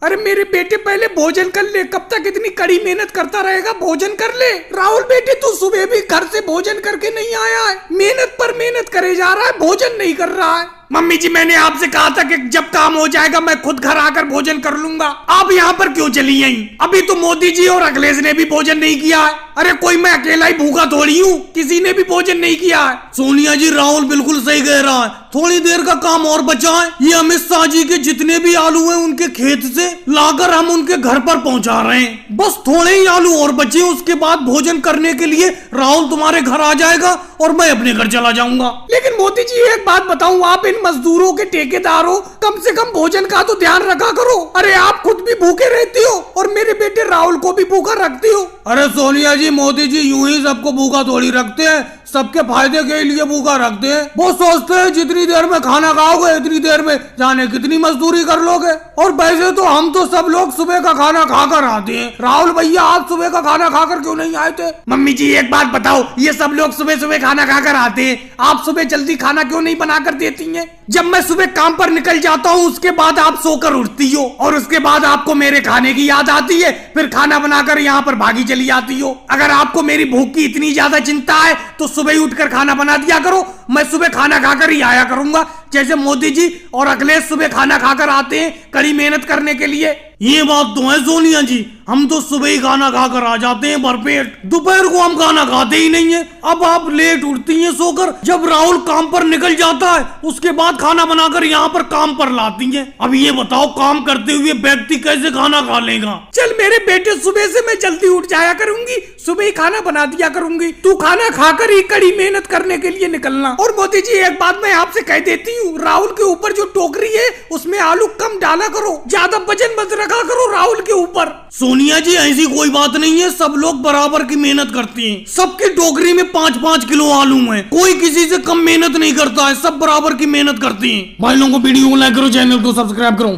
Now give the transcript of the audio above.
अरे मेरे बेटे पहले भोजन कर ले, कब तक इतनी कड़ी मेहनत करता रहेगा? भोजन कर ले। राहुल बेटे तू सुबह भी घर से भोजन करके नहीं आया है, मेहनत पर मेहनत करे जा रहा है, भोजन नहीं कर रहा है। मम्मी जी मैंने आपसे कहा था कि जब काम हो जाएगा मैं खुद घर आकर भोजन कर लूंगा। आप यहाँ पर क्यों चली आई? अभी तो मोदी जी और अखिलेश ने भी भोजन नहीं किया है। अरे कोई मैं अकेला ही भूखा थोड़ी हूँ, किसी ने भी भोजन नहीं किया है। सोनिया जी राहुल बिल्कुल सही कह रहा है, थोड़ी देर का काम और बचा है। ये अमित शाह जी के जितने भी आलू हैं उनके खेत से लाकर हम उनके घर पर पहुंचा रहे हैं। बस थोड़े ही आलू और बचे, उसके बाद भोजन करने के लिए राहुल तुम्हारे घर आ जाएगा और मैं अपने घर चला जाऊंगा। लेकिन मोदी जी एक बात बताऊं, आप इन मजदूरों के ठेकेदार हो, कम से कम भोजन का तो ध्यान रखा करो। अरे आप खुद भी भूखे रहती हो और मेरे बेटे राहुल को भी भूखा रखती हो। अरे सोनिया जी मोदी जी यूं ही सबको भूखा थोड़ी रखते हैं, सबके फायदे के लिए भूखा रखते हैं। वो सोचते हैं जितनी देर में खाना खाओगे इतनी देर में जाने कितनी मजदूरी कर लोगे। और वैसे तो हम तो सब लोग सुबह का खाना खाकर आते हैं। राहुल भैया आप सुबह का खाना खाकर क्यों नहीं आए थे? मम्मी जी एक बात बताओ, ये सब लोग सुबह सुबह खाना खाकर आते हैं, आप सुबह जल्दी खाना क्यों नहीं बनाकर देती हैं? जब मैं सुबह काम पर निकल जाता हूँ उसके बाद आप सोकर उठती हो और उसके बाद आपको मेरे खाने की याद आती है, फिर खाना बनाकर यहाँ पर भागी चली आती हो। अगर आपको मेरी भूख की इतनी ज्यादा चिंता है तो सुबह ही उठकर खाना बना दिया करो, मैं सुबह खाना खाकर ही आया करूंगा, जैसे मोदी जी और अखिलेश सुबह खाना खाकर आते हैं कड़ी मेहनत करने के लिए। ये बात तो है सोनिया जी, हम तो सुबह ही खाना खाकर आ जाते हैं भरपेट, दोपहर को हम खाना खाते ही नहीं है। अब आप लेट उठती हैं सोकर, जब राहुल काम पर निकल जाता है उसके बाद खाना बनाकर यहाँ पर काम पर लाती हैं। अब ये बताओ काम करते हुए व्यक्ति कैसे खाना खा लेगा? चल मेरे बेटे सुबह से मैं जल्दी उठ जाया करूंगी, सुबह ही खाना बना दिया करूंगी, तू खाना खाकर ही कड़ी मेहनत करने के लिए निकलना। और मोदी जी एक बात मैं आपसे कह देती हूँ, राहुल के ऊपर जो टोकरी है उसमें आलू कम डाला करो, ज्यादा वजन मत रखा करो राहुल के ऊपर। सोनिया जी ऐसी कोई बात नहीं है, सब लोग बराबर की मेहनत करते हैं, सबकी टोकरी में 5-5 किलो आलू हैं, कोई किसी से कम मेहनत नहीं करता है, सब बराबर की मेहनत करते हैं। भाई लोगों को वीडियो को लाइक करो, चैनल को सब्सक्राइब करो।